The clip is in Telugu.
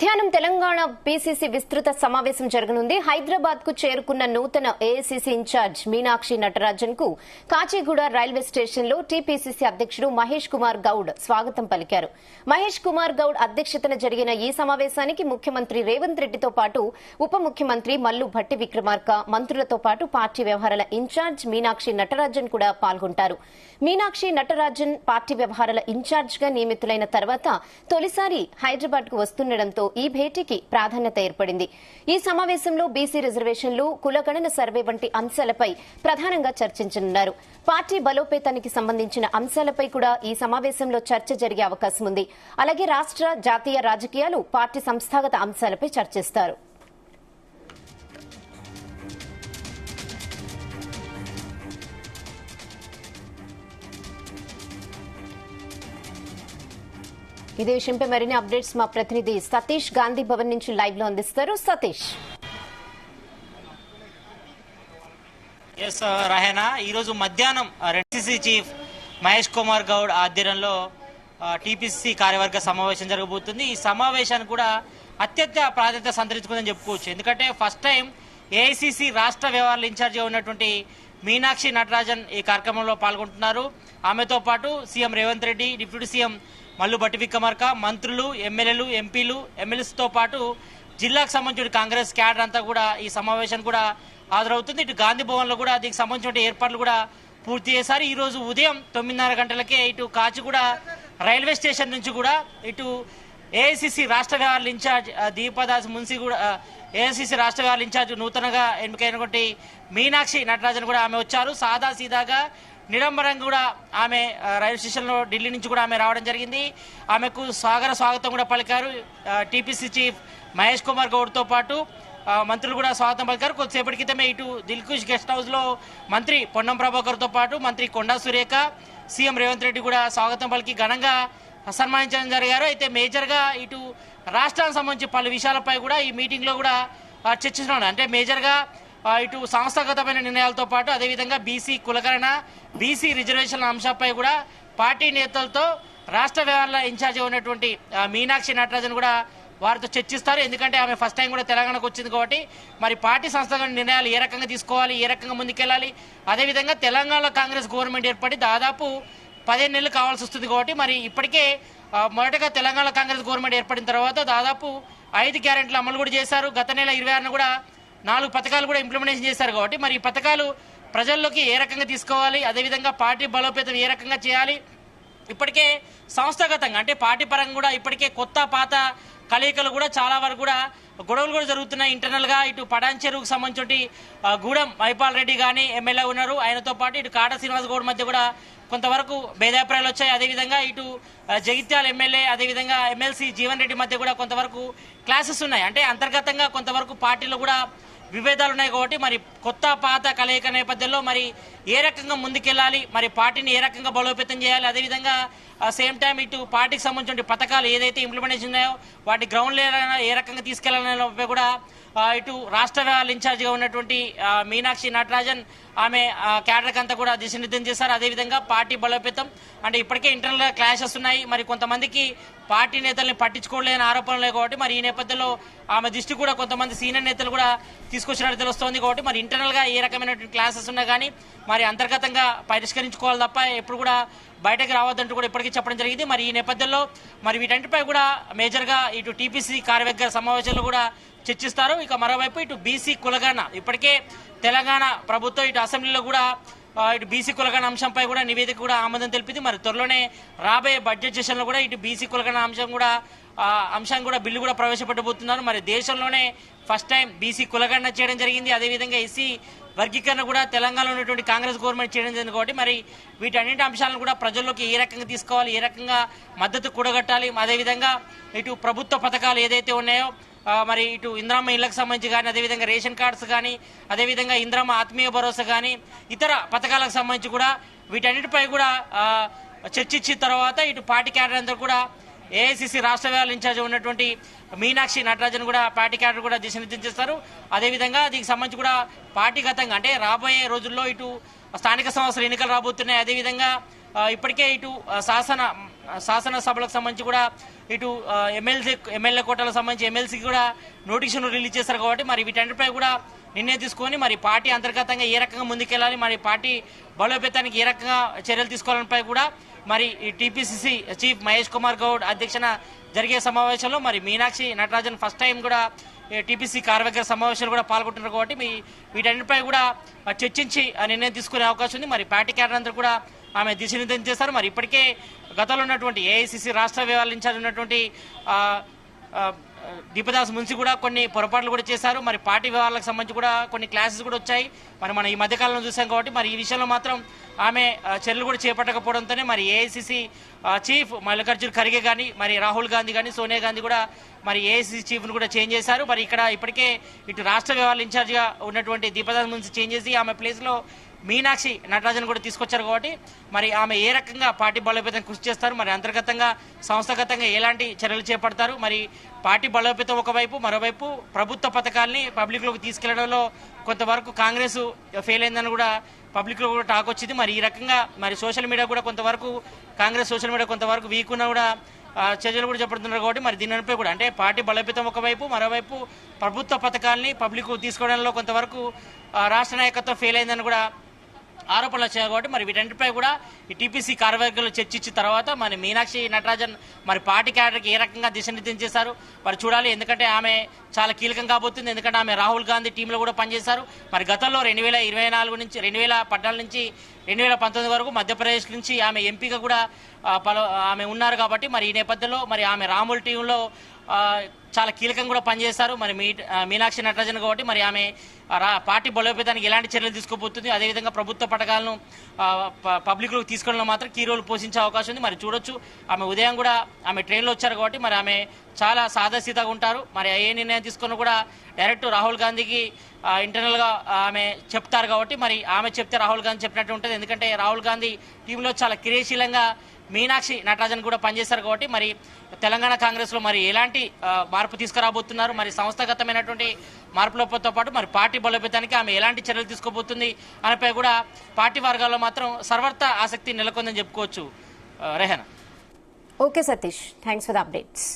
మధ్యాహ్నం తెలంగాణ పీసీసీ విస్తృత సమావేశం జరగనుంది. హైదరాబాద్ కు చేరుకున్న నూతన ఏఐసీసీ ఇన్ఛార్జ్ మీనాక్షి నటరాజన్ కు కాచిగూడ రైల్వే స్టేషన్ లో టీపీసీసీ అధ్యక్షుడు మహేష్ కుమార్ గౌడ్ స్వాగతం పలికారు. మహేష్ కుమార్ గౌడ్ అధ్యక్షతన జరిగిన ఈ సమావేశానికి ముఖ్యమంత్రి రేవంత్ రెడ్డితో పాటు ఉప ముఖ్యమంత్రి మల్లు భట్టి విక్రమార్క, మంత్రులతో పాటు పార్టీ వ్యవహారాల ఇన్ఛార్జ్ మీనాక్షి నటరాజన్ కూడా పాల్గొంటారు. మీనాక్షి నటరాజన్ పార్టీ వ్యవహారాల ఇన్ఛార్జ్ గా నియమితులైన తర్వాత తొలిసారి హైదరాబాద్ కు వస్తుండటంతో ఈ భేటీకి ప్రాధాన్యత ఏర్పడింది. ఈ సమావేశంలో బీసీ రిజర్వేషన్లు, కులగణన సర్వే వంటి అంశాలపై ప్రధానంగా చర్చించనున్నారు. పార్టీ బలోపేతానికి సంబంధించిన అంశాలపై కూడా ఈ సమావేశంలో చర్చ జరిగే అవకాశం ఉంది. అలాగే రాష్ట్ర, జాతీయ రాజకీయాలు, పార్టీ సంస్థాగత అంశాలపై చర్చిస్తారు. ఇదే విషయంపై మరిన్ని అప్డేట్స్ మా ప్రతినిధి సతీష్ గాంధీ భవన్ నుంచి లైవ్ లో అందిస్తారు. సతీష్. రహేనా, ఈరోజు మధ్యాహ్నం ఎన్సీసీ చీఫ్ మహేష్ కుమార్ గౌడ్ ఆధ్వర్యంలో టీపీసీ కార్యవర్గ సమావేశం జరగబోతుంది. ఈ సమావేశానికి కూడా అత్యంత ప్రాధాన్యత సంతరించుకుందని చెప్పుకోవచ్చు. ఎందుకంటే ఫస్ట్ టైం ఏఐసీసీ రాష్ట్ర వ్యవహారాల ఇన్ఛార్జిగా ఉన్నటువంటి మీనాక్షి నటరాజన్ ఈ కార్యక్రమంలో పాల్గొంటున్నారు. ఆమెతో పాటు CM Revanth Reddy, deputy CM Mallu Bhatti Vikramarka, మంత్రులు, ఎమ్మెల్యేలు, ఎంపీలు, ఎమ్మెల్యేస్తో పాటు జిల్లాకు సంబంధించిన కాంగ్రెస్ క్యాడర్ అంతా కూడా ఈ సమావేశానికి కూడా హాజరవుతుంది. ఇటు గాంధీ భవన్లో కూడా దీనికి సంబంధించిన ఏర్పాట్లు కూడా పూర్తి చేశారు. ఈరోజు ఉదయం 9:30 గంటలకే ఇటు కాచిగూడ రైల్వే స్టేషన్ నుంచి కూడా ఇటు ఏఐసీసీ రాష్ట్ర వ్యవహారాల ఇన్ఛార్జ్ దీపదాస్ మున్సి కూడా ఏఐసీసీ రాష్ట్ర వ్యవహారాల ఇన్ఛార్జ్ నూతనంగా ఎన్నికైనటువంటి మీనాక్షి నటరాజన్ కూడా ఆమె వచ్చారు. సాదా సీదాగా నిడంబరంగా కూడా ఆమె రైల్వే స్టేషన్లో ఢిల్లీ నుంచి కూడా ఆమె రావడం జరిగింది. ఆమెకు స్వాగతం కూడా పలికారు టీపీసీ చీఫ్ మహేష్ కుమార్ గౌడ్తో పాటు మంత్రులు కూడా స్వాగతం పలికారు. కొద్దిసేపటి క్రితమే ఇటు దిల్కుష్ గెస్ట్ హౌస్లో మంత్రి పొన్నం ప్రభాకర్తో పాటు మంత్రి కొండా సురేఖ, సీఎం రేవంత్ రెడ్డి కూడా స్వాగతం పలికి ఘనంగా సన్మానించడం జరిగారు. అయితే మేజర్గా ఇటు రాష్ట్రానికి సంబంధించి పలు విషయాలపై కూడా ఈ మీటింగ్లో కూడా చర్చిస్తున్నాడు. అంటే మేజర్గా ఇటు సంస్థాగతమైన నిర్ణయాలతో పాటు అదేవిధంగా బీసీ కులగణన, బీసీ రిజర్వేషన్ల అంశాలపై కూడా పార్టీ నేతలతో రాష్ట్ర వ్యవహారాల ఇన్ఛార్జిగా ఉన్నటువంటి మీనాక్షి నటరాజన్ కూడా వారితో చర్చిస్తారు. ఎందుకంటే ఆమె ఫస్ట్ టైం కూడా తెలంగాణకు వచ్చింది కాబట్టి మరి పార్టీ సంస్థాగత నిర్ణయాలు ఏ రకంగా తీసుకోవాలి, ఏ రకంగా ముందుకెళ్ళాలి, అదేవిధంగా తెలంగాణలో కాంగ్రెస్ గవర్నమెంట్ ఏర్పడి దాదాపు 15 నెలలు కావాల్సి వస్తుంది కాబట్టి మరి ఇప్పటికే మొదటగా తెలంగాణ కాంగ్రెస్ గవర్నమెంట్ ఏర్పడిన తర్వాత దాదాపు 5 గ్యారెంటీలు అమలు కూడా చేశారు. గత నెల 26న కూడా 4 పథకాలు కూడా ఇంప్లిమెంటేషన్ చేశారు కాబట్టి మరి ఈ పథకాలు ప్రజల్లోకి ఏ రకంగా తీసుకోవాలి, అదేవిధంగా పార్టీ బలోపేతం ఏ రకంగా చేయాలి, ఇప్పటికే సంస్థాగతంగా అంటే పార్టీ పరంగా కూడా ఇప్పటికే కొత్త పాత కలయికలు కూడా చాలా వరకు కూడా గొడవలు కూడా జరుగుతున్నాయి. ఇంటర్నల్గా ఇటు పడాన్ చెరువుకు సంబంధించి గూడెం మైపాల్ రెడ్డి కానీ ఎమ్మెల్యే ఉన్నారు, ఆయనతో పాటు ఇటు కాటా శ్రీనివాస్ గౌడ్ మధ్య కూడా కొంతవరకు భేదాభిప్రాయాలు వచ్చాయి. అదేవిధంగా ఇటు జగిత్యాల ఎమ్మెల్యే అదేవిధంగా ఎమ్మెల్సీ జీవన్ రెడ్డి మధ్య కూడా కొంతవరకు క్లాసెస్ ఉన్నాయి. అంటే అంతర్గతంగా కొంతవరకు పార్టీలో కూడా విభేదాలు ఉన్నాయి కాబట్టి మరి కొత్త పాత కలయిక నేపథ్యంలో మరి ఏ రకంగా ముందుకెళ్ళాలి, మరి పార్టీని ఏ రకంగా బలోపేతం చేయాలి, అదేవిధంగా సేమ్ టైం ఇటు పార్టీకి సంబంధించిన పథకాలు ఏదైతే ఇంప్లిమెంటేషన్ ఉన్నాయో వాటి గ్రౌండ్ లెవెల్ ఏ రకంగా తీసుకెళ్లాలనే కూడా ఇటు రాష్ట్ర వ్యవహారాల ఇన్ఛార్జిగా ఉన్నటువంటి మీనాక్షి నటరాజన్ ఆమె క్యాడర్కి అంతా కూడా దిశానిర్దేశం చేశారు. అదేవిధంగా పార్టీ బలోపేతం అంటే ఇప్పటికే ఇంటర్నల్గా క్లాషెస్ ఉన్నాయి, మరి కొంతమందికి పార్టీ నేతల్ని పట్టించుకోలేని ఆరోపణలు లేవు కాబట్టి మరి ఈ నేపథ్యంలో ఆమె దృష్టి కూడా కొంతమంది సీనియర్ నేతలు కూడా తీసుకొచ్చినట్టు తెలుస్తోంది. కాబట్టి మరి ఇంటర్నల్గా ఏ రకమైనటువంటి క్లాసెస్ ఉన్నా కానీ మరి అంతర్గతంగా పరిష్కరించుకోవాలి తప్ప ఎప్పుడు కూడా బయటకు రావద్దంటూ కూడా ఇప్పటికీ చెప్పడం జరిగింది. మరి ఈ నేపథ్యంలో మరి వీటన్నిటిపై కూడా మేజర్గా ఇటు టీపీసీ కార్యవర్గ సమావేశాలు కూడా చర్చిస్తారు. ఇక మరోవైపు ఇటు బీసీ కులగణన ఇప్పటికే తెలంగాణ ప్రభుత్వం ఇటు అసెంబ్లీలో కూడా ఇటు బీసీ కులగణన అంశంపై కూడా నివేదిక కూడా ఆమోదం తెలిపింది. మరి త్వరలోనే రాబోయే బడ్జెట్ సెషన్లో కూడా ఇటు బీసీ కులగణన అంశం కూడా బిల్లు కూడా ప్రవేశపెట్టబోతున్నారు. మరి దేశంలోనే ఫస్ట్ టైం బీసీ కులగణన చేయడం జరిగింది. అదేవిధంగా ఎస్సీ వర్గీకరణ కూడా తెలంగాణలో ఉన్నటువంటి కాంగ్రెస్ గవర్నమెంట్ చేయడం జరిగింది కాబట్టి మరి వీటన్నింటి అంశాలను కూడా ప్రజల్లోకి ఏ రకంగా తీసుకోవాలి, ఏ రకంగా మద్దతు కూడగట్టాలి, అదేవిధంగా ఇటు ప్రభుత్వ పథకాలు ఏదైతే ఉన్నాయో మరి ఇటు ఇంద్రమ్మ ఇళ్లకు సంబంధించి కానీ అదేవిధంగా రేషన్ కార్డ్స్ కానీ అదేవిధంగా ఇంద్రమ్మ ఆత్మీయ భరోసా కానీ ఇతర పథకాలకు సంబంధించి కూడా వీటన్నిటిపై కూడా చర్చించిన తర్వాత ఇటు పార్టీ క్యాడర్ అందరూ కూడా ఏఐసీసీ రాష్ట్ర వ్యవహారాల ఇన్ఛార్జ్ ఉన్నటువంటి మీనాక్షి నటరాజన్ కూడా పార్టీ క్యాడర్ కూడా దిశానిర్దేశం చేస్తారు. అదేవిధంగా దీనికి సంబంధించి కూడా పార్టీగతంగా అంటే రాబోయే రోజుల్లో ఇటు స్థానిక సంస్థల ఎన్నికలు రాబోతున్నాయి. అదేవిధంగా ఇప్పటికే ఇటు శాసన శాసనసభలకు సంబంధించి కూడా ఇటు ఎమ్మెల్యే కోటాలకు సంబంధించి ఎమ్మెల్సీకి కూడా నోటిఫికేషన్ రిలీజ్ చేశారు కాబట్టి మరి వీటన్నిటిపై కూడా నిర్ణయం తీసుకొని మరి పార్టీ అంతర్గతంగా ఏ రకంగా ముందుకెళ్లాలి, మరి పార్టీ బలోపేతానికి ఏ రకంగా చర్యలు తీసుకోవాలనిపై కూడా మరి ఈ టీపీసీసీ చీఫ్ మహేష్ కుమార్ గౌడ్ అధ్యక్షన జరిగే సమావేశంలో మరి మీనాక్షి నటరాజన్ ఫస్ట్ టైం కూడా టీపీసీ కార్యవర్గ సమావేశాలు కూడా పాల్గొంటున్నారు కాబట్టి వీటన్నిటిపై కూడా చర్చించి నిర్ణయం తీసుకునే అవకాశం ఉంది. మరి పార్టీ క్యాడర్ అందరూ కూడా ఆమె దిశానిర్దేశం చేస్తారు. మరి ఇప్పటికే గతంలో ఉన్నటువంటి ఏఐసీసీ రాష్ట్ర వ్యవహారాల ఇన్ఛార్జ్ ఉన్నటువంటి దీపదాస్ మున్సి కూడా కొన్ని పొరపాట్లు కూడా చేశారు. మరి పార్టీ వ్యవహారాలకు సంబంధించి కూడా కొన్ని క్లాసెస్ కూడా వచ్చాయి. మరి మనం ఈ మధ్యకాలంలో చూసాం కాబట్టి మరి ఈ విషయంలో మాత్రం ఆమె చర్యలు కూడా చేపట్టకపోవడంతోనే మరి ఏఐసీసీ చీఫ్ మల్లికార్జున్ ఖర్గే కానీ మరి రాహుల్ గాంధీ కానీ సోనియా గాంధీ కూడా మరి ఏఐసీసీ చీఫ్ను కూడా చేంజ్ చేశారు. మరి ఇక్కడ ఇప్పటికే ఇటు రాష్ట్ర వ్యవహారాల ఇన్ఛార్జిగా ఉన్నటువంటి దీపదాస్ మున్సి చేంజ్ చేసి ఆమె ప్లేస్లో మీనాక్షి నటరాజన్ కూడా తీసుకొచ్చారు కాబట్టి మరి ఆమె ఏ రకంగా పార్టీ బలోపేతం కృషి చేస్తారు, మరి అంతర్గతంగా సంస్థాగతంగా ఎలాంటి చర్యలు చేపడతారు, మరి పార్టీ బలోపేతం ఒకవైపు, మరోవైపు ప్రభుత్వ పథకాల్ని పబ్లిక్లోకి తీసుకెళ్లడంలో కొంతవరకు కాంగ్రెస్ ఫెయిల్ అయిందని కూడా పబ్లిక్లో కూడా టాక్ వచ్చింది. మరి ఈ రకంగా మరి సోషల్ మీడియా కూడా కొంతవరకు కాంగ్రెస్ సోషల్ మీడియా కొంతవరకు వీక్ ఉన్నా కూడా చర్యలు కూడా చేపడుతున్నారు కాబట్టి మరి దీనిపై కూడా అంటే పార్టీ బలోపేతం ఒకవైపు, మరోవైపు ప్రభుత్వ పథకాల్ని పబ్లిక్ తీసుకోవడంలో కొంతవరకు రాష్ట్ర నాయకత్వం ఫెయిల్ అయిందని కూడా ఆరోపణలు వచ్చాయి కాబట్టి మరి వీటన్నిటిపై కూడా ఈ టీపీసీ కార్యవర్గంలో చర్చించిన తర్వాత మరి మీనాక్షి నటరాజన్ మరి పార్టీ క్యాడర్కి ఏ రకంగా దిశానిర్దేశం చేశారు మరి చూడాలి. ఎందుకంటే ఆమె చాలా కీలకం కాబోతుంది. ఎందుకంటే ఆమె రాహుల్ గాంధీ టీంలో కూడా పనిచేశారు. మరి గతంలో 2024 నుంచి 2014 నుంచి 2019 వరకు మధ్యప్రదేశ్ నుంచి ఆమె ఎంపీగా కూడా ఆమె ఉన్నారు కాబట్టి మరి ఈ నేపథ్యంలో మరి ఆమె రాముల్ టీంలో చాలా కీలకంగా కూడా పనిచేస్తారు. మరి మీనాక్షి నటరాజన్ కాబట్టి మరి ఆమె పార్టీ బలోపేతానికి ఎలాంటి చర్యలు తీసుకోబోతుంది, అదేవిధంగా ప్రభుత్వ పథకాలను పబ్లిక్లోకి తీసుకోవడంలో మాత్రం కీ రోల్ పోషించే అవకాశం ఉంది. మరి చూడొచ్చు ఆమె ఉదయం కూడా ఆమె ట్రైన్లో వచ్చారు కాబట్టి మరి ఆమె చాలా సాదాసీదాగా ఉంటారు. మరి ఏ నిర్ణయం తీసుకున్నా కూడా డైరెక్ట్ రాహుల్ గాంధీకి ఇంటర్నల్గా ఆమె చెప్తారు కాబట్టి మరి ఆమె చెప్తే రాహుల్ గాంధీ చెప్పినట్టు ఉంటుంది. ఎందుకంటే రాహుల్ గాంధీ టీంలో చాలా క్రియాశీలంగా మీనాక్షి నటరాజన్ కూడా పనిచేస్తారు కాబట్టి మరి తెలంగాణ కాంగ్రెస్లో మరి ఎలాంటి మార్పు తీసుకురాబోతున్నారు, మరి సంస్థాగతమైనటువంటి మార్పులతో పాటు మరి పార్టీ బలోపేతానికి ఆమె ఎలాంటి చర్యలు తీసుకోబోతుంది అనిపై కూడా పార్టీ వర్గాల్లో మాత్రం సర్వత్రా ఆసక్తి నెలకొందని చెప్పుకోవచ్చు. Rehana. Okay Satish, thanks for the updates.